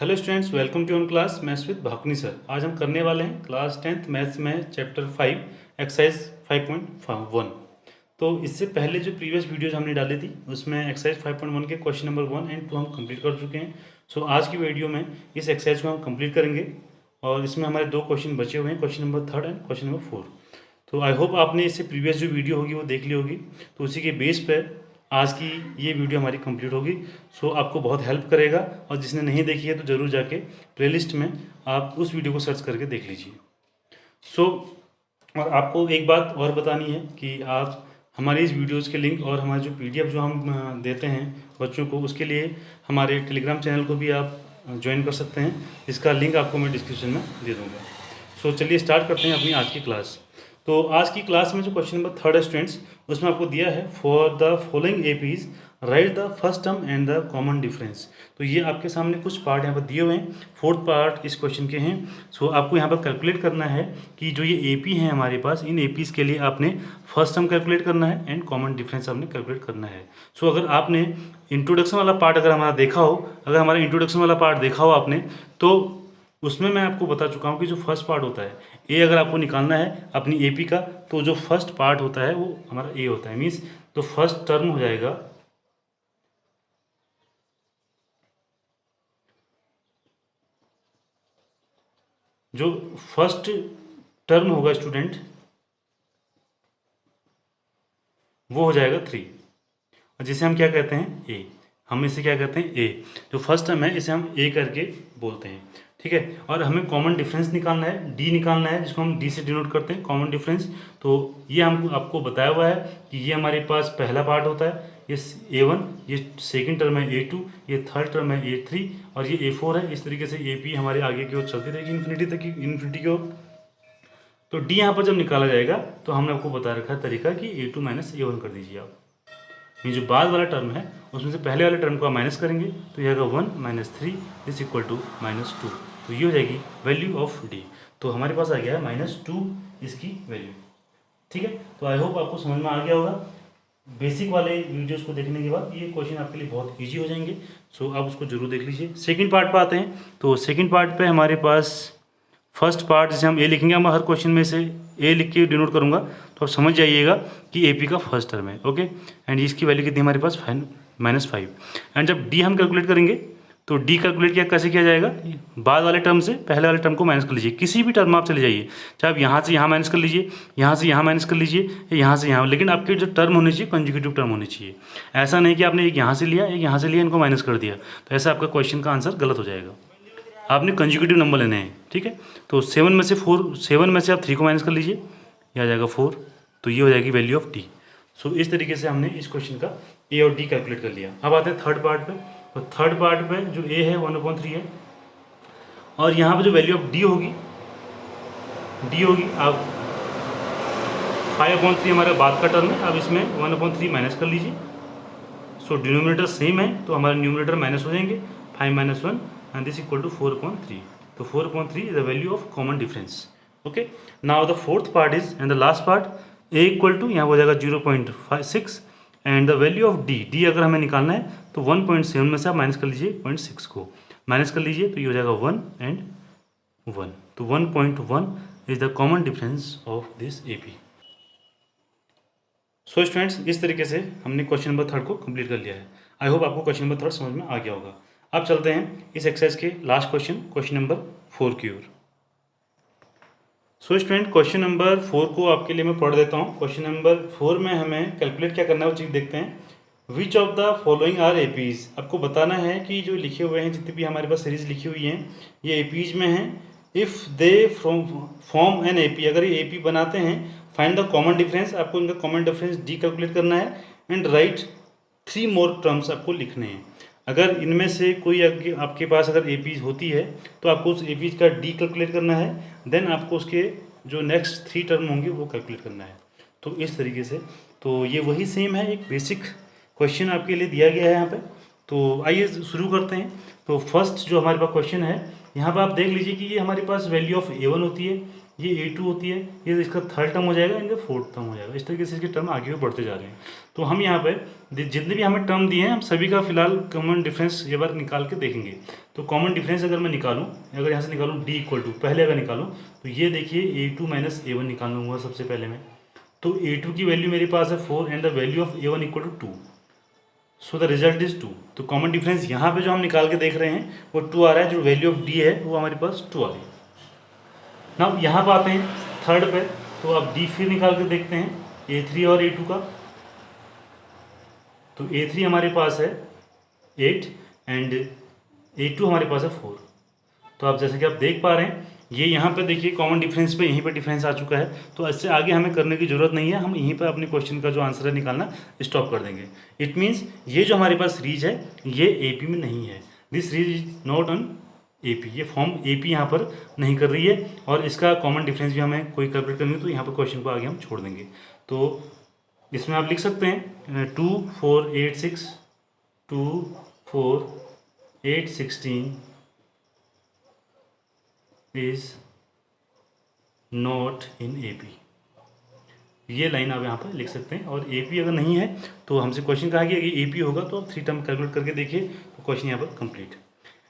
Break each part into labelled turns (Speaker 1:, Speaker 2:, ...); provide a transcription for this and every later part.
Speaker 1: Hello students, welcome to on class maths with Bhakuni sir. आज हम करने वाले हैं क्लास 10th मैथ्स में चैप्टर 5 एक्सरसाइज 5.1। तो इससे पहले जो प्रीवियस वीडियोज हमने डाली थी उसमें एक्सरसाइज 5.1 के क्वेश्चन नंबर 1 एंड 2 हम कंप्लीट कर चुके हैं। सो आज की वीडियो में इस एक्सरसाइज को हम कंप्लीट करेंगे और इसमें हमारे दो क्वेश्चन बचे हुए हैं, question number 3 and question number 4। तो आई होप आपने इससे प्रीवियस जो वीडियो होगी वो देख ली होगी, तो उसी के बेस पर आज की ये वीडियो हमारी कंप्लीट होगी। सो आपको बहुत हेल्प करेगा और जिसने नहीं देखी है तो ज़रूर जाके प्लेलिस्ट में आप उस वीडियो को सर्च करके देख लीजिए। सो और आपको एक बात और बतानी है कि आप हमारे इस वीडियोज़ के लिंक और हमारे जो पीडीएफ जो हम देते हैं बच्चों को, उसके लिए हमारे टेलीग्राम चैनल को भी आप ज्वाइन कर सकते हैं। इसका लिंक आपको मैं डिस्क्रिप्शन में दे दूँगा। सो चलिए स्टार्ट करते हैं अपनी आज की क्लास। तो आज की क्लास में जो क्वेश्चन नंबर 3 है स्टूडेंट्स, उसमें आपको दिया है for the following APs right the first term and the common difference. तो ये आपके सामने कुछ पार्ट यहाँ पर दिए हुए हैं, फोर्थ पार्ट इस क्वेश्चन के हैं। सो आपको यहाँ पर कैलकुलेट करना है कि जो ये एपी हैं हमारे पास, इन एपीज के लिए आपने फर्स्ट टर्म कैलकुलेट करना है एंड कॉमन डिफरेंस आपने कैलकुलेट करना है। सो अगर आपने इंट्रोडक्शन वाला पार्ट अगर हमारा देखा हो, अगर हमारा इंट्रोडक्शन वाला पार्ट देखा हो आपने, तो उसमें मैं आपको बता चुका हूँ कि जो फर्स्ट पार्ट होता है ए, अगर आपको निकालना है अपनी एपी का, तो जो फर्स्ट पार्ट होता है वो हमारा ए होता है। मीन्स तो फर्स्ट टर्म हो जाएगा जो फर्स्ट टर्म होगा स्टूडेंट वो हो जाएगा 3, और जिसे हम क्या कहते हैं ए। हम इसे क्या कहते हैं ए। जो फर्स्ट टर्म है इसे हम ए करके बोलते हैं, ठीक है। और हमें कॉमन डिफरेंस निकालना है, डी निकालना है, जिसको हम डी से डिनोट करते हैं कॉमन डिफरेंस। तो ये हमको आपको बताया हुआ है कि ये हमारे पास पहला पार्ट होता है, ये A1, ये सेकंड टर्म है A2, ये थर्ड टर्म है A3 और ये A4 है। इस तरीके से AP हमारे आगे की ओर चलती रहेगी इन्फिनिटी तक, इन्फिनिटी की ओर। तो डी यहाँ पर जब निकाला जाएगा तो हमने आपको बता रखा है तरीका कि A2 माइनस A1 कर दीजिए आप। ये जो बाद वाला टर्म है उसमें से पहले वाले टर्म को आप माइनस करेंगे तो ये आएगा 1 माइनस 3 इज इक्वल टू -2। तो ये हो जाएगी वैल्यू ऑफ डी। तो हमारे पास आ गया है -2 इसकी वैल्यू, ठीक है। तो आई होप आपको समझ में आ गया होगा। बेसिक वाले वीडियोस को देखने के बाद ये क्वेश्चन आपके लिए बहुत इजी हो जाएंगे। सो आप उसको जरूर देख लीजिए। सेकंड पार्ट पे आते हैं। तो सेकंड पार्ट पे हमारे पास फर्स्ट पार्ट जैसे हम ए लिखेंगे, हम हर क्वेश्चन में से ए लिख के डिनोट करूँगा, तो आप समझ जाइएगा कि एपी का फर्स्ट टर्म है, ओके। एंड इसकी वैल्यू कितनी हमारे पास -5। एंड जब डी हम कैलकुलेट करेंगे तो डी कैलकुलेट किया कैसे किया जाएगा, बाद वाले टर्म से पहले वाले टर्म को माइनस कर लीजिए। किसी भी टर्म में आप चले जाइए, चाहे आप यहाँ से यहाँ माइनस कर लीजिए, यहाँ से यहाँ माइनस कर लीजिए, या यहाँ से यहाँ, लेकिन आपके जो टर्म होने चाहिए कंसेक्यूटिव टर्म होने चाहिए। ऐसा नहीं कि आपने एक यहाँ से लिया, एक यहाँ से लिया, इनको माइनस कर दिया, तो ऐसा आपका क्वेश्चन का आंसर गलत हो जाएगा। आपने कंसेक्यूटिव नंबर लेने हैं, ठीक है। तो 7 में से आप 3 को माइनस कर लीजिए, ये आ जाएगा 4। तो ये हो जाएगी वैल्यू ऑफ डी। सो इस तरीके से हमने इस क्वेश्चन का ए और डी कैलकुलेट कर लिया। अब आते हैं थर्ड पार्ट पे। तो थर्ड पार्ट पे जो ए है 1/3 है, और यहाँ पे जो वैल्यू ऑफ डी होगी आप 5/3 हमारा बाद का टर्म है, अब इसमें 1/3 माइनस कर लीजिए। सो डिनोमिनेटर सेम है तो हमारे न्यूमिनेटर माइनस हो जाएंगे, 5 - 1 and this equal to 4/3. तो 4/3 is the value of common difference. Okay. Now the fourth part is and the last part a equal to यहाँ हो जाएगा 0.6 and the value of d अगर हमें निकालना है तो 1.7 में से आप माइनस कर लीजिए 0.6 को माइनस कर लीजिए, तो ये हो जाएगा 1 and 1। तो 1.1 is the common difference of this AP. So students, इस तरीके से हमने क्वेश्चन नंबर 3 को कंप्लीट कर लिया है। आई होप आपको क्वेश्चन नंबर 3 समझ में आ गया होगा। अब चलते हैं इस एक्सरसाइज के लास्ट क्वेश्चन नंबर 4 की ओर। सो स्टूडेंट, क्वेश्चन नंबर 4 को आपके लिए मैं पढ़ देता हूँ। क्वेश्चन नंबर 4 में हमें कैलकुलेट क्या करना है वो चीज़ देखते हैं। Which of the following are APs. आपको बताना है कि जो लिखे हुए हैं, जितने भी हमारे पास सीरीज लिखी हुई हैं, ये एपीज में हैं। If they form an AP, अगर ये एपी बनाते हैं, फाइंड द कॉमन डिफरेंस। आपको इनका कॉमन डिफरेंस डी कैलकुलेट करना है एंड राइट 3 मोर टर्म्स आपको लिखने हैं। अगर इनमें से कोई आपके पास अगर एपीज होती है तो आपको उस एपीज का डी कैलकुलेट करना है, देन आपको उसके जो नेक्स्ट 3 टर्म होंगे वो कैलकुलेट करना है। तो इस तरीके से, तो ये वही सेम है, एक बेसिक क्वेश्चन आपके लिए दिया गया है यहाँ पे। तो आइए शुरू करते हैं। तो फर्स्ट जो हमारे पास क्वेश्चन है, यहाँ पर आप देख लीजिए कि ये हमारे पास वैल्यू ऑफ A1 होती है, ये A2 होती है, ये इसका थर्ड टर्म हो जाएगा, इनका फोर्थ टर्म हो जाएगा। इस तरीके से इसके टर्म आगे भी बढ़ते जा रहे हैं। तो हम यहाँ पे जितने भी हमें टर्म दिए हैं हम सभी का फिलहाल कॉमन डिफरेंस ये बार निकाल के देखेंगे। तो कॉमन डिफरेंस अगर मैं निकालूँ, अगर यहाँ से निकालूँ D इक्वल टू, पहले अगर निकालूँ तो ये देखिए A2 माइनस A1 निकाल लूँगा सबसे पहले मैं। तो A2 की वैल्यू मेरे पास है 4 and the value of A1 equal to 2, so the result is 2। तो कॉमन डिफरेंस यहाँ पे जो हम निकाल के देख रहे हैं वो 2 आ रहा है, जो वैल्यू ऑफ D है वो हमारे पास 2 आ रही है। ना यहाँ पर आते हैं थर्ड पे, तो अब D फिर निकाल के देखते हैं A3 और A2 का। तो A3 हमारे पास है 8 एंड A2 हमारे पास है 4। तो आप जैसे कि आप देख पा रहे हैं ये यहाँ पे देखिए कॉमन डिफरेंस पे यहीं पे डिफरेंस आ चुका है। तो इससे आगे हमें करने की ज़रूरत नहीं है, हम यहीं पर अपने क्वेश्चन का जो आंसर है निकालना स्टॉप कर देंगे। इट मीन्स ये जो हमारे पास सीरीज है ये AP में नहीं है, this series is not on AP, ये फॉर्म AP यहाँ पर नहीं कर रही है। और इसका कॉमन डिफरेंस भी हमें कोई कैलकुलेट करनी है तो यहाँ पर क्वेश्चन को आगे हम छोड़ देंगे। तो इसमें आप लिख सकते हैं 2 4 8 6, 2 4 8 16 इज नॉट इन AP। ये लाइन आप यहाँ पर लिख सकते हैं। और AP अगर नहीं है तो हमसे क्वेश्चन कहा गया कि AP होगा, तो आप 3 टर्म कैलकुलेट करके देखिए तो क्वेश्चन यहाँ पर complete.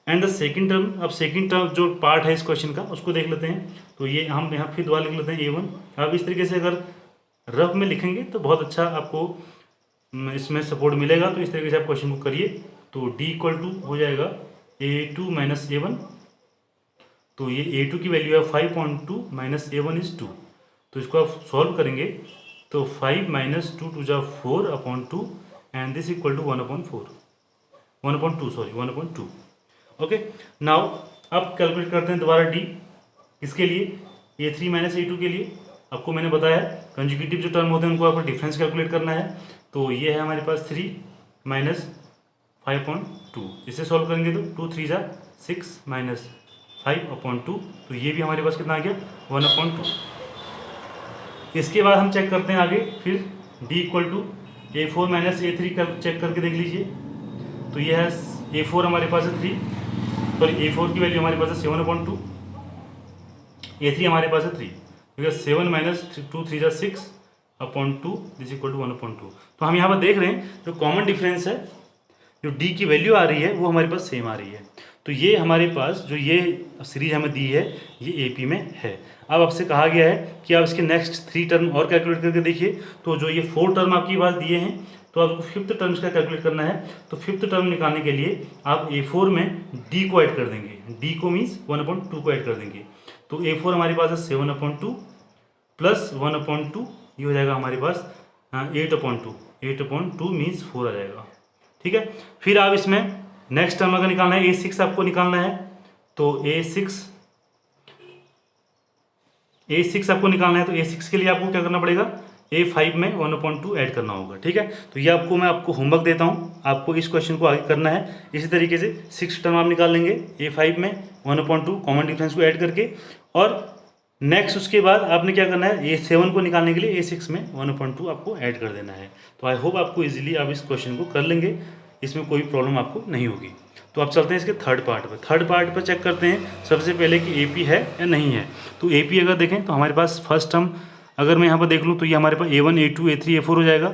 Speaker 1: And the second term, अब सेकंड टर्म जो पार्ट है इस क्वेश्चन का उसको देख लेते हैं। तो ये हम यहाँ फिर दोबारा लिख लेते हैं A1। अब इस तरीके से अगर रफ में लिखेंगे तो बहुत अच्छा आपको इसमें सपोर्ट मिलेगा। तो इस तरीके से आप क्वेश्चन को करिए। तो D इक्वल टू हो जाएगा A2 माइनस A1। तो ये A2 की वैल्यू है 5.2 माइनस A1 इज 2। तो इसको आप सॉल्व करेंगे तो 5 माइनस 2 टू जा 4 upon 2 and this equal to 1/4, 1/2 sorry 1/2। Okay, now अब कैलकुलेट करते हैं दोबारा D इसके लिए, A3 माइनस A2 के लिए। आपको मैंने बताया कंजुगेटिव जो टर्म होते हैं उनको आपको डिफरेंस कैलकुलेट करना है। तो ये है हमारे पास 3 माइनस 5.2, इसे सॉल्व करेंगे तो 2 3 जा 6 माइनस 5/2। तो ये भी हमारे पास कितना आ गया 1/2। इसके बाद हम चेक करते हैं आगे फिर D equal to A4 minus A3 कर चेक करके देख लीजिए। तो ये है A4 हमारे पास है 3, सॉरी A4 की वैल्यू हमारे पास है 7/2, A3 हमारे पास है 3, बिकॉज 7 माइनस 2 3 जा 6/2 दिस इक्वल टू 1/2। तो हम यहाँ पर देख रहे हैं जो कॉमन डिफरेंस है, जो D की वैल्यू आ रही है वो हमारे पास सेम आ रही है। तो ये हमारे पास जो ये सीरीज हमें दी है ये AP में है। अब आपसे कहा गया है कि आप इसके नेक्स्ट 3 टर्म और कैलकुलेट करके देखिए। तो जो ये 4 टर्म आपके पास दिए हैं तो आपको 5th टर्म्स का कैलकुलेट करना है। तो 5th टर्म निकालने के लिए आप A4 में D को ऐड कर देंगे, D को मीन्स 1/2 को ऐड कर देंगे। तो A4 हमारे पास है 7/2 प्लस 1/2, ये हो जाएगा हमारे पास 8/2, 8/2 मीन्स 4 आ जाएगा। ठीक है, फिर आप इसमें नेक्स्ट टर्म अगर निकालना है A6 आपको निकालना है। तो A6 आपको निकालना है। तो A6 के लिए आपको क्या करना पड़ेगा, A5 में 1/2 ऐड करना होगा। ठीक है, तो ये मैं आपको होमवर्क देता हूँ, आपको इस क्वेश्चन को आगे करना है। इसी तरीके से 6 टर्म आप निकाल लेंगे A5 में 1/2 कॉमन डिफरेंस को ऐड करके। और नेक्स्ट उसके बाद आपने क्या करना है, A7 को निकालने के लिए A6 में 1/2 आपको ऐड कर देना है। तो आई होप आपको इजीली आप इस क्वेश्चन को कर लेंगे, इसमें कोई प्रॉब्लम आपको नहीं होगी। तो आप चलते हैं इसके थर्ड पार्ट पर। थर्ड पार्ट पर चेक करते हैं सबसे पहले कि AP है या नहीं है। तो AP अगर देखें तो हमारे पास फर्स्ट टर्म अगर मैं यहाँ पर देख लूँ तो ये हमारे पास A1 A2 A3 A4 हो जाएगा।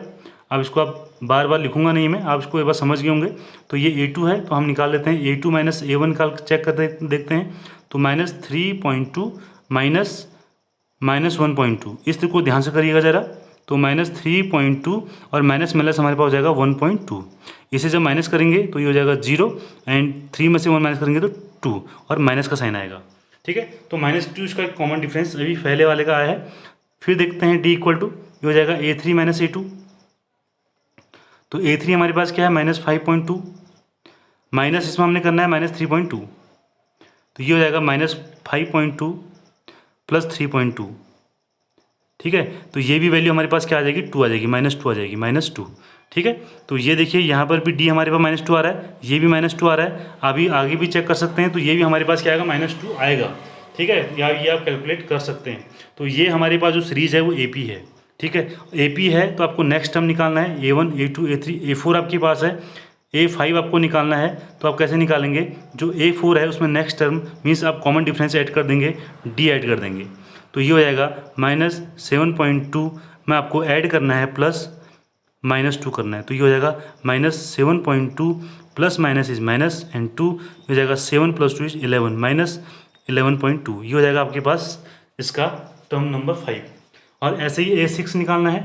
Speaker 1: अब इसको आप बार बार लिखूंगा नहीं मैं, आप इसको एक बार समझ गए होंगे। तो ये A2 है तो हम निकाल लेते हैं A2 माइनस A1 का चेक कर देखते हैं। तो -3.2 माइनस 1.2, इस को ध्यान से करिएगा ज़रा। तो -3.2 और माइनस हमारे पास हो जाएगा 1.2। इसे जब माइनस करेंगे तो ये हो जाएगा 0 एंड 3 में से 1 माइनस करेंगे तो 2 और माइनस का साइन आएगा। ठीक है, तो -2 इसका कॉमन डिफरेंस अभी पहले वाले का आया है। फिर देखते हैं D इक्वल टू ये हो जाएगा A3 माइनस A2। तो A3 हमारे पास क्या है -5.2, माइनस इसमें हमने करना है -3.2। तो ये हो जाएगा -5.2 प्लस 3.2। ठीक है, तो ये भी वैल्यू हमारे पास क्या आ जाएगी 2 आ जाएगी, -2 आ जाएगी, -2। ठीक है, तो ये देखिए यहाँ पर भी D हमारे पास -2 आ रहा है, ये भी -2 आ रहा है। अभी आगे भी चेक कर सकते हैं तो ये भी हमारे पास क्या आएगा -2 आएगा। ठीक है, या ये आप कैलकुलेट कर सकते हैं। तो ये हमारे पास जो सीरीज है वो AP है। ठीक है, AP है तो आपको नेक्स्ट टर्म निकालना है A1 A2 A3 A4 आपके पास है। A5 आपको निकालना है। तो आप कैसे निकालेंगे, जो A4 है उसमें नेक्स्ट टर्म मीन्स आप कॉमन डिफरेंस ऐड कर देंगे, D ऐड कर देंगे। तो ये हो जाएगा -7.2 में आपको ऐड करना है प्लस -2 करना है, तो ये हो जाएगा -7.2 plus minus is minus and 2 हो जाएगा 7 + 2 इज 11 -11.2, ये हो जाएगा आपके पास इसका टर्म नंबर 5। और ऐसे ही A6 निकालना है।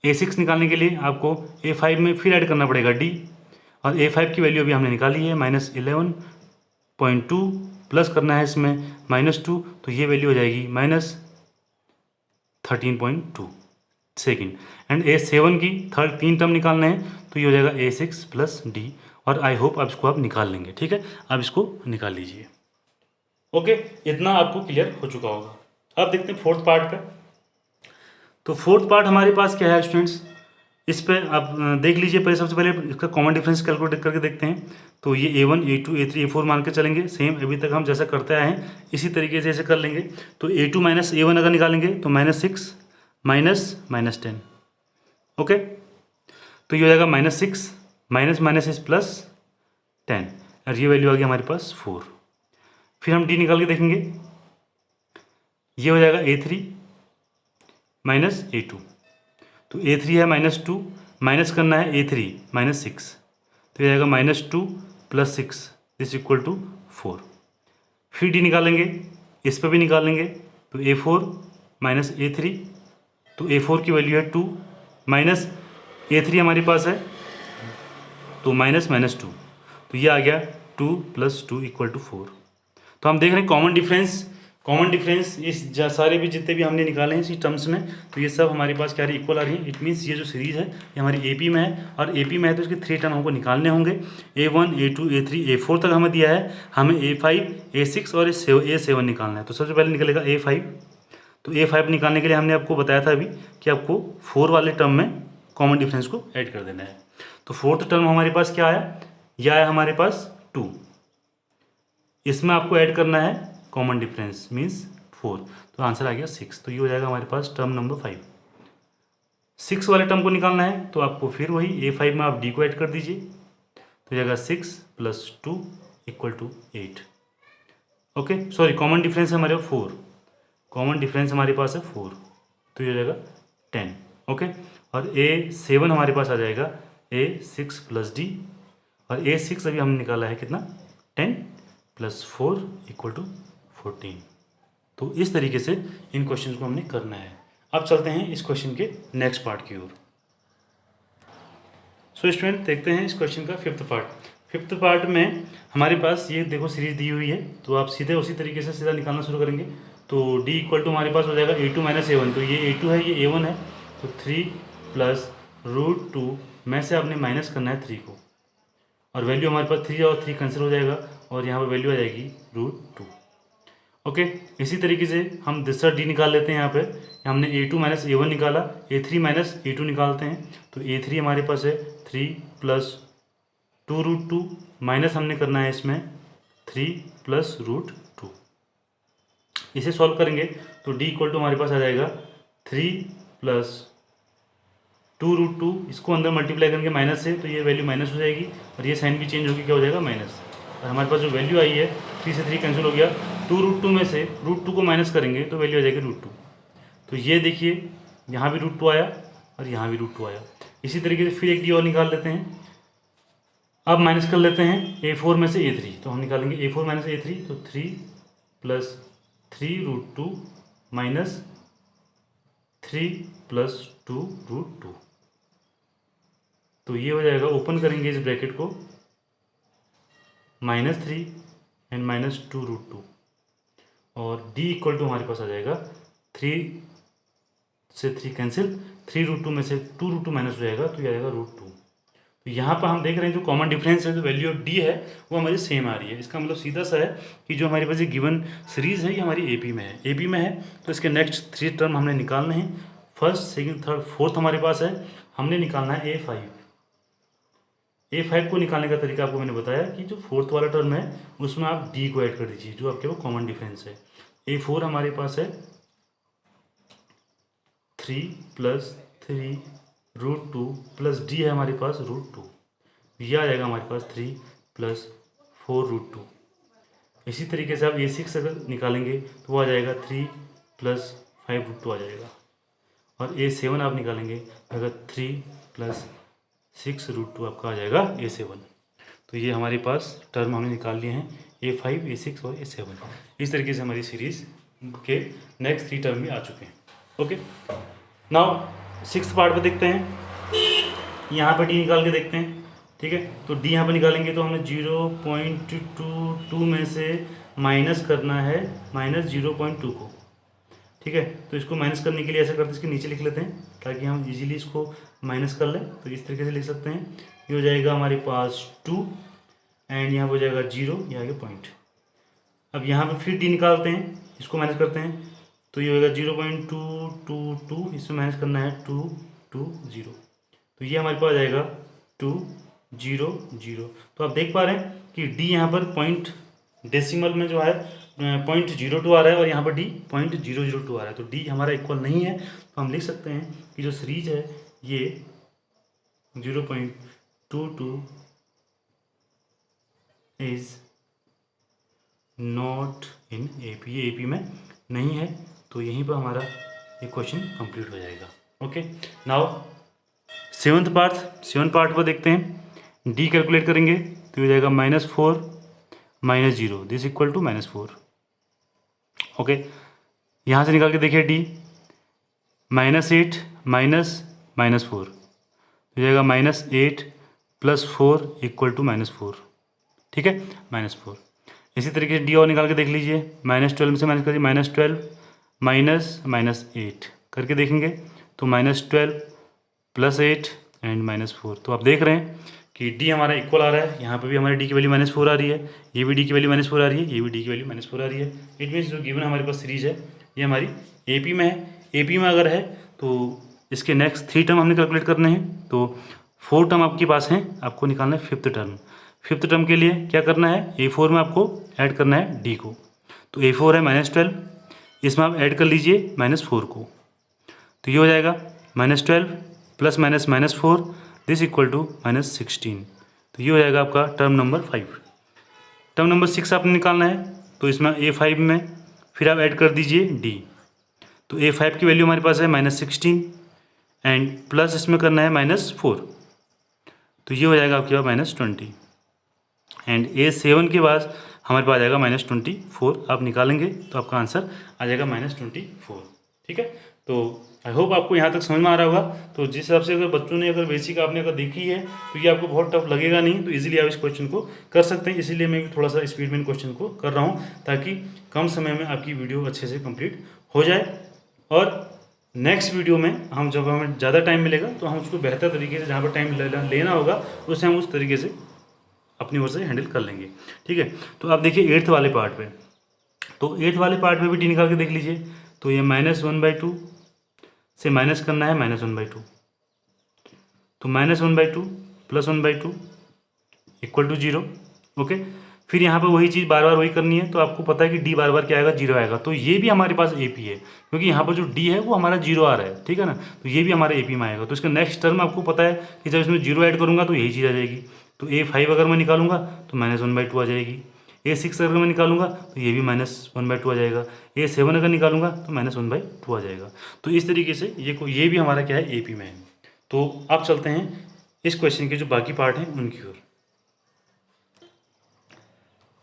Speaker 1: A6 निकालने के लिए आपको A5 में फिर ऐड करना पड़ेगा D, और A5 की वैल्यू अभी हमने निकाली है -11.2 प्लस करना है इसमें -2, तो ये वैल्यू हो जाएगी -13.2 सेकेंड। एंड A7 की थर्ड 3 टर्म निकालना है, तो ये हो जाएगा A6 प्लस D, और आई होप अब इसको आप निकाल लेंगे। ठीक है, अब इसको निकाल लीजिए। ओके, इतना आपको क्लियर हो चुका होगा। अब देखते हैं फोर्थ पार्ट पे। तो फोर्थ पार्ट हमारे पास क्या है स्टूडेंट्स, इस पे आप देख लीजिए। पहले सबसे पहले इसका कॉमन डिफरेंस कैलकुलेट करके देखते हैं। तो ये A1 A2 A3 A4 मान के चलेंगे, सेम अभी तक हम जैसा करते आए हैं इसी तरीके से ऐसे कर लेंगे। तो A2 - A1 अगर निकालेंगे तो -6 -10। ओके, तो ये हो जाएगा -6 माइनस इज +10, और ये वैल्यू आ गई हमारे पास 4। फिर हम D निकाल के देखेंगे, ये हो जाएगा A3 - A2, तो A3 है -2, माइनस करना है A3 -6, तो ये आएगा -2 + 6 इज इक्वल टू 4। फिर D निकालेंगे, इस पर भी निकालेंगे, तो A4 - A3, तो A4 की वैल्यू है 2 माइनस A3 हमारे पास है, तो -2, तो ये आ गया 2 + 2 = 4। तो हम देख रहे हैं कॉमन डिफरेंस इस सारे भी जितने भी हमने निकाले हैं इसी टर्म्स में, तो ये सब हमारे पास क्या है, इक्वल आ रही है। इट मीन्स ये जो सीरीज़ है ये हमारी AP में है, और AP में है तो इसके 3 टर्म हमको निकालने होंगे। A1 A2 A3 A4 तक हमें दिया है, हमें A5 A6 और A7 निकालना है। तो सबसे पहले निकलेगा A5। तो A5 निकालने के लिए हमने आपको बताया था अभी कि आपको 4 वाले टर्म में कॉमन डिफरेंस को ऐड कर देना है। तो फोर्थ टर्म हमारे पास क्या आया, यह आया हमारे पास 2, इसमें आपको ऐड करना है कॉमन डिफरेंस मीन्स 4, तो आंसर आ गया 6। तो ये हो जाएगा हमारे पास टर्म नंबर 5। 6 वाले टर्म को निकालना है, तो आपको फिर वही A5 में आप D को ऐड कर दीजिए, तो हो जाएगा 6 + 2 = 8। ओके, सॉरी, कॉमन डिफरेंस है हमारे 4, कॉमन डिफरेंस हमारे पास है 4, तो ये हो जाएगा 10। ओके, और A7 हमारे पास आ जाएगा A6 + D, और A6 अभी हमने निकाला है कितना, 10 + 4 = 14। तो इस तरीके से इन क्वेश्चन को हमने करना है। अब चलते हैं इस क्वेश्चन के नेक्स्ट पार्ट की ओर। सो स्टूडेंट, देखते हैं इस क्वेश्चन का फिफ्थ पार्ट। फिफ्थ पार्ट में हमारे पास ये देखो सीरीज दी हुई है, तो आप सीधे उसी तरीके से सीधा निकालना शुरू करेंगे। तो D = हमारे पास हो जाएगा A2 - A1, तो ये A2 है, ये A1 है, तो 3 + √2 में से आपने माइनस करना है 3 को, और वैल्यू हमारे पास 3 और 3 कैंसिल हो जाएगा, और यहाँ पर वैल्यू आ जाएगी √2। ओके, इसी तरीके से हम दूसरा D निकाल लेते हैं। यहाँ पे हमने A2 - A1 निकाला, A3 - A2 निकालते हैं, तो A3 हमारे पास है 3 + 2√2, माइनस हमने करना है इसमें 3 + √2। इसे सॉल्व करेंगे तो D = हमारे पास आ जाएगा 3 + 2√2, इसको अंदर मल्टीप्लाई करेंगे माइनस से, तो ये वैल्यू माइनस हो जाएगी, और ये साइन भी चेंज होगी, क्या हो जाएगा, माइनस। और हमारे पास जो वैल्यू आई है 3 से 3 कैंसिल हो गया, 2√2 में से √2 को माइनस करेंगे तो वैल्यू आ जाएगी √2। तो ये देखिए, यहाँ भी √2 आया और यहाँ भी √2 आया। इसी तरीके से फिर एक D और निकाल लेते हैं। अब माइनस कर लेते हैं A4 में से A3, तो हम निकालेंगे A4 - A3, तो 3 + 3√2 माइनस 3 + 2√2, तो ये हो जाएगा, ओपन करेंगे इस ब्रैकेट को, -3 एंड -2√2, और D = हमारे पास आ जाएगा 3 से 3 कैंसिल, 3√2 में से 2√2 माइनस हो जाएगा, तो ये आएगा √2। तो यहाँ पर हम देख रहे हैं जो कॉमन डिफरेंस है, जो वैल्यू ऑफ D है वो हमारी सेम आ रही है। इसका मतलब सीधा सा है कि जो हमारे पास ये गिवन सीरीज़ है ये हमारी AP में है। AP में है तो इसके नेक्स्ट 3 टर्म हमने निकालने हैं। फर्स्ट, सेकंड, थर्ड, फोर्थ हमारे पास है, हमने निकालना है A5। A5 को निकालने का तरीका आपको मैंने बताया कि जो फोर्थ वाला टर्म है उसमें आप D को ऐड कर दीजिए, जो आपके वो कॉमन डिफरेंस है। A4 हमारे पास है 3 + 3√2 प्लस D है हमारे पास √2, यह आ जाएगा हमारे पास 3 + 4√2। इसी तरीके से आप A6 अगर निकालेंगे तो वो आ जाएगा 3 + 5√2 आ जाएगा। और A7 आप निकालेंगे तो अगर 3 + 6√2 आपका आ जाएगा A7। तो ये हमारे पास टर्म हमने निकाल लिए हैं A5, A6 और A7। इस तरीके से हमारी सीरीज़ के नेक्स्ट 3 टर्म भी आ चुके हैं। ओके, नाउ 6th पार्ट पे देखते हैं। यहाँ पे डी निकाल के देखते हैं। ठीक है, तो डी यहाँ पे निकालेंगे तो हमें 0.22 में से माइनस करना है -0.2 को। ठीक है, तो इसको माइनस करने के लिए ऐसा करते हैं, इसके नीचे लिख लेते हैं ताकि हम इजीली इसको माइनस कर लें। तो इस तरीके से लिख सकते हैं, ये हो जाएगा हमारे पास 2 एंड यहाँ हो जाएगा 0, ये आएगा पॉइंट। अब यहाँ पे फिर डी निकालते हैं, इसको माइनस करते हैं तो ये होगा 0.222, इसमें माइनस करना है 2 2 0, तो ये हमारे पास आ जाएगा 2 0 0। तो आप देख पा रहे हैं कि डी यहाँ पर पॉइंट डेसिमल में जो है 0.02 आ रहा है और यहाँ पर डी 0.002 आ रहा है। तो डी हमारा इक्वल नहीं है, तो हम लिख सकते हैं कि जो सीरीज है ये 0.22 इज नॉट इन AP, ये AP में नहीं है। तो यहीं पर हमारा ये क्वेश्चन कंप्लीट हो जाएगा। ओके, नाउ 7th पार्ट पर देखते हैं। डी कैलकुलेट करेंगे तो हो जाएगा -4 -0, दिस इक्वल टू -4। ओके, यहाँ से निकाल के देखिए डी -8 -4, हो जाएगा -8 + 4 = -4। ठीक है, -4। इसी तरीके से डी और निकाल के देख लीजिए, -12 में से माइनस करिए, -12 -8 करके देखेंगे तो -12 + 8 एंड -4। तो आप देख रहे हैं कि डी हमारा इक्वल आ रहा है। यहाँ पे भी हमारे डी की वैल्यू -4 आ रही है, ये भी डी की वैल्यू -4 आ रही है, ये भी डी की वैल्यू -4 आ रही है। इट मीन्स जो गिवन हमारे पास सीरीज है ये हमारी AP में है। AP में अगर है तो इसके नेक्स्ट 3 टर्म हमने कैलकुलेट करने हैं। तो 4 टर्म आपके पास हैं, आपको निकालना है 5th टर्म। 5th टर्म के लिए क्या करना है, A4 में आपको ऐड करना है डी को। तो A4 है -12, इसमें आप ऐड कर लीजिए -4 को, तो ये हो जाएगा -12 + -4, दिस इक्वल टू -16। तो ये हो जाएगा आपका टर्म नंबर 5। टर्म नंबर 6 आपने निकालना है, तो इसमें A5 में फिर आप ऐड कर दीजिए डी। तो A5 की वैल्यू हमारे पास है -16 एंड प्लस इसमें करना है -4, तो ये हो जाएगा आपके पास -20 एंड A7 के बाद हमारे पास आ जाएगा -24। आप निकालेंगे तो आपका आंसर आ जाएगा -24। ठीक है, तो आई होप आपको यहाँ तक समझ में आ रहा होगा। तो जिस हिसाब से अगर बच्चों ने अगर बेसिक आपने अगर देखी है तो ये आपको बहुत टफ लगेगा नहीं, तो इजीली आप इस क्वेश्चन को कर सकते हैं। इसीलिए मैं भी थोड़ा सा स्पीड में क्वेश्चन को कर रहा हूँ ताकि कम समय में आपकी वीडियो अच्छे से कंप्लीट हो जाए। और नेक्स्ट वीडियो में हम जब हमें ज़्यादा टाइम मिलेगा तो हम उसको बेहतर तरीके से, जहाँ पर टाइम लेना होगा उसे हम उस तरीके से अपनी ओर से हैंडल कर लेंगे। ठीक है, तो आप देखिए 8th वाले पार्ट पे, तो 8th वाले पार्ट में भी डी निकाल के देख लीजिए। तो ये -1/2 से माइनस करना है -1/2, तो -1/2 + 1/2 = 0। ओके, फिर यहाँ पे वही चीज़ बार बार वही करनी है। तो आपको पता है कि डी बार बार क्या आएगा, 0 आएगा। तो ये भी हमारे पास AP है, क्योंकि यहाँ पर जो डी है वो हमारा 0 आ रहा है। ठीक है ना, तो ये भी हमारे AP में आएगा। तो इसका नेक्स्ट टर्म आपको पता है कि जब इसमें 0 ऐड करूँगा तो यही चीज़ आ जाएगी। तो A5 अगर मैं निकालूंगा तो -1/2 आ जाएगी। A6 अगर मैं निकालूंगा तो ये भी -1/2 आ जाएगा। A7 अगर निकालूंगा तो -1/2 आ जाएगा। तो इस तरीके से ये भी हमारा क्या है, AP में है। तो अब चलते हैं इस क्वेश्चन के जो बाकी पार्ट हैं उनकी ओर।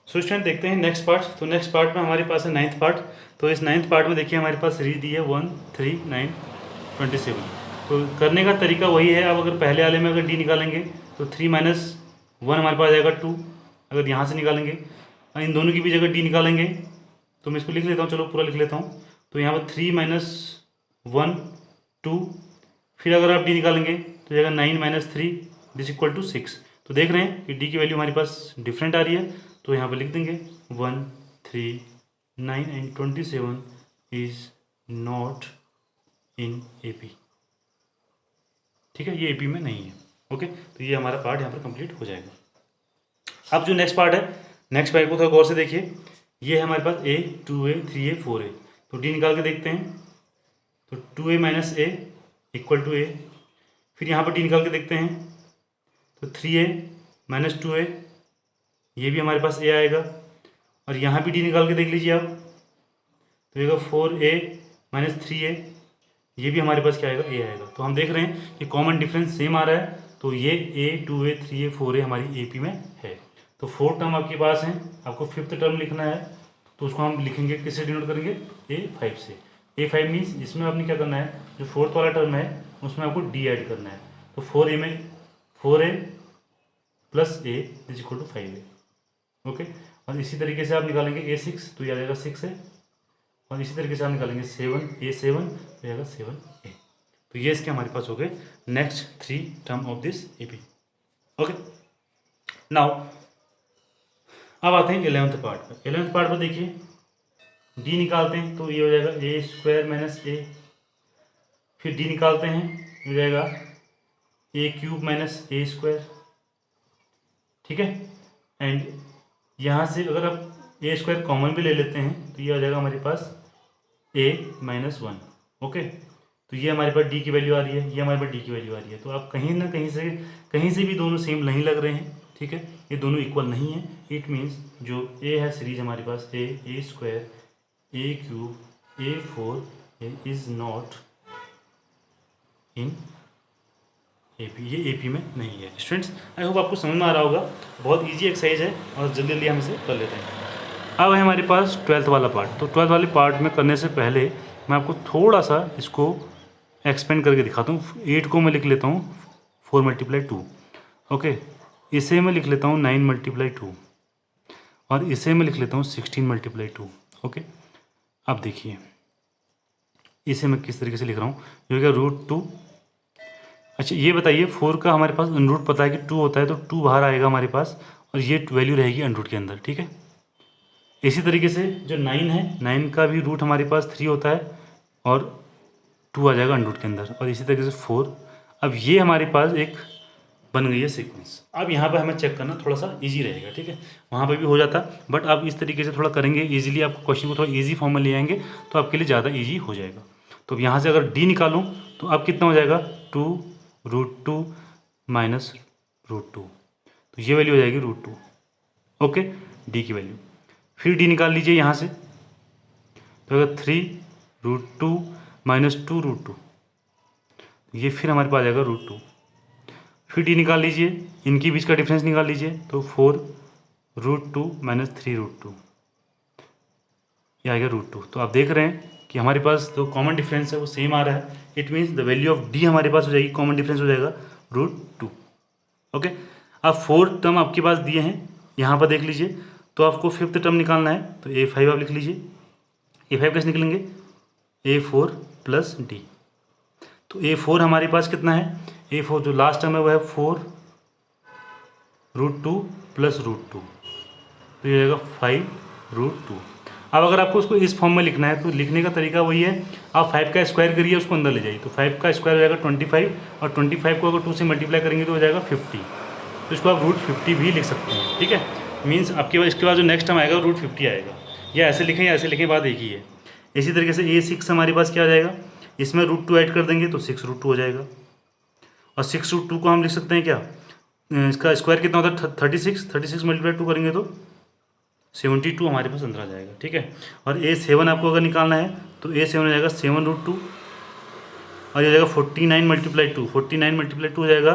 Speaker 1: सो स्टूडेंट देखते हैं नेक्स्ट पार्ट। तो नेक्स्ट पार्ट में हमारे पास है 9th पार्ट। तो इस 9th पार्ट में देखिए हमारे पास सीरीज दी है 1 3 9 27। तो करने का तरीका वही है। अब अगर पहले वाले में अगर डी निकालेंगे तो 3 - 1 हमारे पास आ जाएगा 2। अगर यहाँ से निकालेंगे और इन दोनों की भी जगह डी निकालेंगे तो मैं इसको लिख लेता हूँ, चलो पूरा लिख लेता हूँ। तो यहाँ पर 3 - 1 2, फिर अगर आप डी निकालेंगे तो जाएगा 9 - 3 दिस इक्वल टू 6। तो देख रहे हैं कि डी की वैल्यू हमारे पास डिफरेंट आ रही है। तो यहाँ पर लिख देंगे 1 3 9 and 27 is not in AP। ठीक है, ये AP में नहीं है। ओके, तो ये हमारा पार्ट यहाँ पर कंप्लीट हो जाएगा। अब जो नेक्स्ट पार्ट है, नेक्स्ट पार्ट को थोड़ा गौर से देखिए। ये है हमारे पास A 2A 3A 4A। तो डी निकाल के देखते हैं। तो 2A - A equal to A। फिर यहाँ पर डी निकाल के देखते हैं तो 3A - 2A, ये भी हमारे पास A आएगा। और यहाँ भी डी निकाल के देख लीजिए आप, तो ये 4a माइनस 3a, ये भी हमारे पास क्या आएगा, a आएगा। तो हम देख रहे हैं कि कॉमन डिफरेंस सेम आ रहा है, तो ये a 2a 3a 4a हमारी AP में है। तो 4 टर्म आपके पास हैं, आपको 5th टर्म लिखना है, तो उसको हम लिखेंगे किससे डिनोट करेंगे, a5 से। a5 मीन्स इसमें आपने क्या करना है, जो 4th वाला टर्म है उसमें आपको d ऐड करना है। तो 4a में 4a plus a is equal to 5a। Okay, और इसी तरीके से आप निकालेंगे a6, तो ये आ जाएगा 6a, और इसी तरीके से आप निकालेंगे 7a7, तो आएगा 7a। तो ये इसके हमारे पास हो गए next 3 term of this AP। Okay, now अब आते हैं 11th पार्ट पर। 11th पार्ट पर देखिए, d निकालते हैं तो ये हो जाएगा a² माइनस a, फिर d निकालते हैं हो जाएगा a³ माइनस a², ठीक है। एंड यहाँ से अगर आप a² कॉमन भी ले लेते हैं तो ये हो जाएगा हमारे पास a माइनस 1। ओके, तो ये हमारे पास d की वैल्यू आ रही है, ये हमारे पास d की वैल्यू आ रही है। तो आप कहीं ना कहीं से भी दोनों सेम नहीं लग रहे हैं, ठीक है, ये दोनों इक्वल नहीं है। इट मीन्स जो a है सीरीज हमारे पास a² a³ a4 is not in AP, ये AP में नहीं है। स्टूडेंट्स, आई होप आपको समझ में आ रहा होगा, बहुत इजी एक्सरसाइज है और जल्दी जल्दी हम इसे कर लेते हैं। अब है हमारे पास 12th वाला पार्ट। तो 12th वाले पार्ट में करने से पहले मैं आपको थोड़ा सा इसको एक्सपेंड करके दिखाता हूँ। 8 को मैं लिख लेता हूँ 4 × 2, ओके, इसे मैं लिख लेता हूँ 9 × 2, और इसे मैं लिख लेता हूँ 16 × 2। ओके, अब देखिए इसे मैं किस तरीके से लिख रहा हूँ, ये हो गया √2। अच्छा ये बताइए, 4 का हमारे पास अंडरूट पता है कि 2 होता है, तो 2 बाहर आएगा हमारे पास और ये वैल्यू रहेगी अंडरूट के अंदर, ठीक है। इसी तरीके से जो 9 है, 9 का भी रूट हमारे पास 3 होता है और 2 आ जाएगा अंडरूट के अंदर, और इसी तरीके से 4। अब ये हमारे पास एक बन गई है सीक्वेंस। अब यहाँ पर हमें चेक करना थोड़ा सा इजी रहेगा, ठीक है, वहाँ पर भी हो जाता, बट आप इस तरीके से थोड़ा करेंगे ईजिली, आपको क्वेश्चन को थोड़ा ईजी फॉर्म में ले आएंगे तो आपके लिए ज़्यादा ईजी हो जाएगा। तो यहाँ से अगर d निकालूँ तो अब कितना हो जाएगा, 2√2 माइनस √2, तो ये वैल्यू हो जाएगी √2। ओके, d की वैल्यू, फिर d निकाल लीजिए यहाँ से, तो अगर 3√2 माइनस 2√2, ये फिर हमारे पास आ जाएगा √2। फिर d निकाल लीजिए, इनके बीच का डिफरेंस निकाल लीजिए, तो 4√2 माइनस 3√2, ये आएगा √2। तो आप देख रहे हैं कि हमारे पास जो कॉमन डिफरेंस है वो सेम आ रहा है। It means the value of d हमारे पास हो जाएगी, कॉमन डिफरेंस हो जाएगा √2। ओके, अब 4 टर्म आपके पास दिए हैं, यहाँ पर देख लीजिए, तो आपको 5th टर्म निकालना है, तो a5 आप लिख लीजिए। a5 कैसे निकलेंगे, a4 प्लस d। तो a4 हमारे पास कितना है, a4 जो लास्ट टर्म है वो है 4√2 प्लस √2, तो ये आएगा 5√2। अब अगर आपको उसको इस फॉर्म में लिखना है तो लिखने का तरीका वही है, आप 5 का स्क्वायर करिए, उसको अंदर ले जाइए, तो 5 का स्क्वायर हो जाएगा 25, और 25 को अगर 2 से मल्टीप्लाई करेंगे तो हो जाएगा 50, तो इसको आप √50 भी लिख सकते हैं, ठीक है। मीन्स आपके पास इसके बाद जो नेक्स्ट टर्म आएगा √50 आएगा, या ऐसे लिखें या ऐसे लिखें, बात एक ही है। इसी तरीके से a6 हमारे पास क्या आ जाएगा, इसमें √2 ऐड कर देंगे तो 6√2 हो जाएगा, और 6√2 को हम लिख सकते हैं क्या, इसका स्क्वायर कितना होता है 36, 36 × 2 करेंगे तो 72 हमारे पास अंदर आ जाएगा, ठीक है। और a7 आपको अगर निकालना है तो a7 हो जाएगा 7√2, और ये हो जाएगा 49 × 2, 49 × 2 हो जाएगा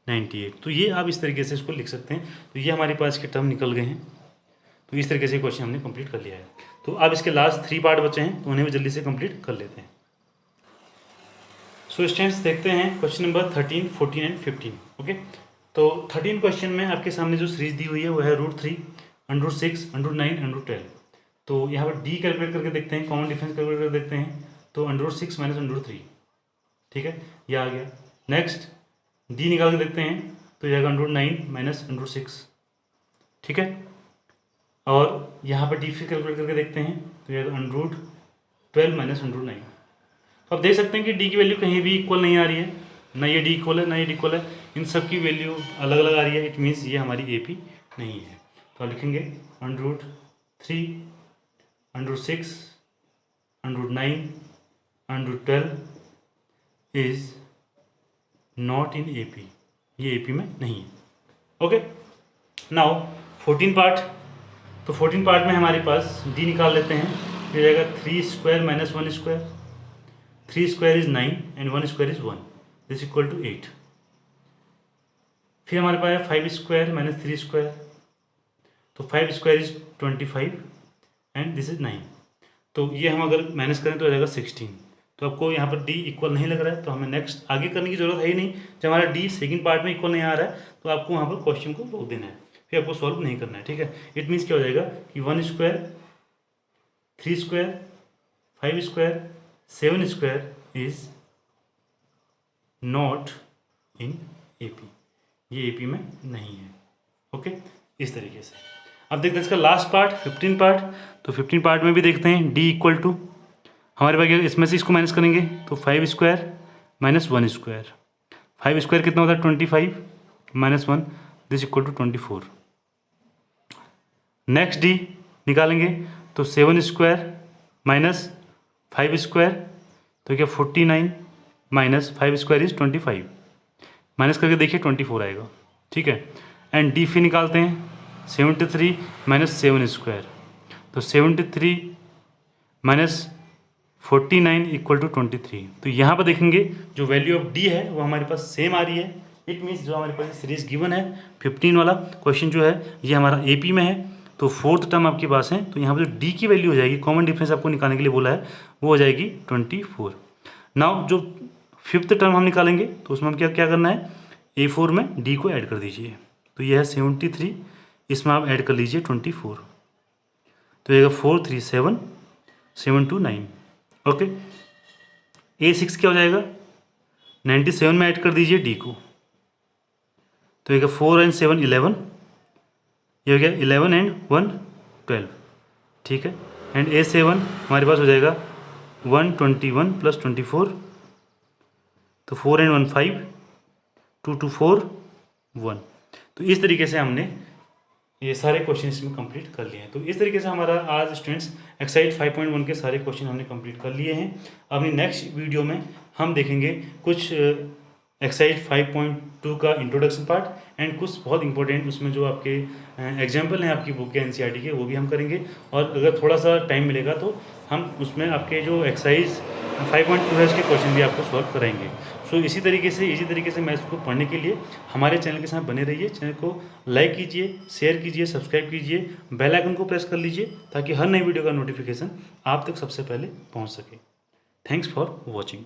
Speaker 1: 98। तो ये आप इस तरीके से इसको लिख सकते हैं। तो ये हमारे पास के टर्म निकल गए हैं। तो इस तरीके से क्वेश्चन हमने कंप्लीट कर लिया है। तो अब इसके लास्ट 3 पार्ट बचे हैं, तो उन्हें भी जल्दी से कंप्लीट कर लेते हैं। सो स्टूडेंट्स देखते हैं क्वेश्चन नंबर 13, 14 एंड 15। ओके, तो 13 क्वेश्चन में आपके सामने जो सीरीज दी हुई है वो है √3, √6, √9, √12। तो यहाँ पर d कैलकुलेट करके देखते हैं, कॉमन डिफरेंस कैलकुलेट करके देखते हैं, तो √6 माइनस √3, ठीक है, ये आ गया। नेक्स्ट d निकाल के देखते हैं, तो यह √9 माइनस √6, ठीक है, और यहाँ पर d फिर कैलकुलेट करके देखते हैं, तो यह √12 माइनस √9। तो आप देख सकते हैं कि d की वैल्यू कहीं भी इक्वल नहीं आ रही है, ना ये d इक्वल है ना ये d इक्वल है, इन सब की वैल्यू अलग अलग आ रही है। इट मीन्स ये हमारी AP नहीं है। तो आप लिखेंगे √3, √6, √9, √12 इज नॉट इन AP, ये AP में नहीं है। ओके, नाउ 14 पार्ट, तो 14 पार्ट में हमारे पास डी निकाल लेते हैं। ये जाएगा 3 square minus 1 square, 3 square is 9 and 1 square is 1, this equal to 8। फिर हमारे पास है 5 स्क्वायर माइनस 3 स्क्वायर, तो 5 square is 25 and this is 9। तो ये हम अगर माइनस करें तो हो जाएगा 16। तो आपको यहाँ पर डी इक्वल नहीं लग रहा है, तो हमें नेक्स्ट आगे करने की जरूरत है ही नहीं। जब हमारा डी सेकंड पार्ट में इक्वल नहीं आ रहा है तो आपको वहाँ पर क्वेश्चन को रोक देना है, फिर आपको सॉल्व नहीं करना है, ठीक है। इट मीन्स क्या हो जाएगा कि 1 square, 3 square, 5 square, 7 square is not in AP, ये एपी में नहीं है। ओके, इस तरीके से। अब देखते हैं इसका लास्ट पार्ट 15 पार्ट। तो 15 पार्ट में भी देखते हैं डी इक्वल टू हमारे पास इसमें से इसको माइनस करेंगे तो 5 स्क्वायर माइनस 1 स्क्वायर, 5 स्क्वायर कितना होता है 25 minus 1, this equal to 24। Next d निकालेंगे तो 7 स्क्वायर माइनस 5 स्क्वायर, तो क्या 49 माइनस 5 स्क्वायर इज 25, माइनस करके देखिए 24 आएगा, ठीक है। एंड डी फिर निकालते हैं 73 माइनस 7 स्क्वायर, तो 73 माइनस 49 इक्वल टू 23। तो यहाँ पर देखेंगे जो वैल्यू ऑफ डी है वो हमारे पास सेम आ रही है। इट मीन्स जो हमारे पास सीरीज गिवन है 15 वाला क्वेश्चन जो है ये हमारा एपी में है। तो फोर्थ टर्म आपके पास है, तो यहाँ पर जो डी की वैल्यू हो जाएगी, कॉमन डिफरेंस आपको निकालने के लिए बोला है, वो हो जाएगी 24। नाउ जो फिफ्थ टर्म हम निकालेंगे तो उसमें हम क्या क्या करना है, A4 में डी को ऐड कर दीजिए। तो यह है 73, इसमें आप ऐड कर लीजिए 24, तो ये 4 3 7 7 2 9। ओके, A6 क्या हो जाएगा 97 में ऐड कर दीजिए डी को, तो ये 4 एंड 7 11, ये हो गया 11 एंड 1 12, ठीक है। एंड A7 हमारे पास हो जाएगा 121 प्लस 24, तो 4 एंड 1 5, 2 2 4 1। तो इस तरीके से हमने ये सारे क्वेश्चन इसमें कंप्लीट कर लिए हैं। तो इस तरीके से हमारा आज स्टूडेंट्स एक्सरसाइज 5.1 के सारे क्वेश्चन हमने कंप्लीट कर लिए हैं। अपनी नेक्स्ट वीडियो में हम देखेंगे कुछ एक्सरसाइज 5.2 का इंट्रोडक्शन पार्ट एंड कुछ बहुत इंपॉर्टेंट उसमें जो आपके एग्जाम्पल हैं आपकी बुक के एनसीईआरटी के, वो भी हम करेंगे। और अगर थोड़ा सा टाइम मिलेगा तो हम उसमें आपके जो एक्सरसाइज 5.2 है उसके क्वेश्चन भी आपको सॉल्व कराएंगे। सो इसी तरीके से मैथ्स को पढ़ने के लिए हमारे चैनल के साथ बने रहिए। चैनल को लाइक कीजिए, शेयर कीजिए, सब्सक्राइब कीजिए, बेल आइकन को प्रेस कर लीजिए ताकि हर नई वीडियो का नोटिफिकेशन आप तक सबसे पहले पहुंच सके। Thanks for watching.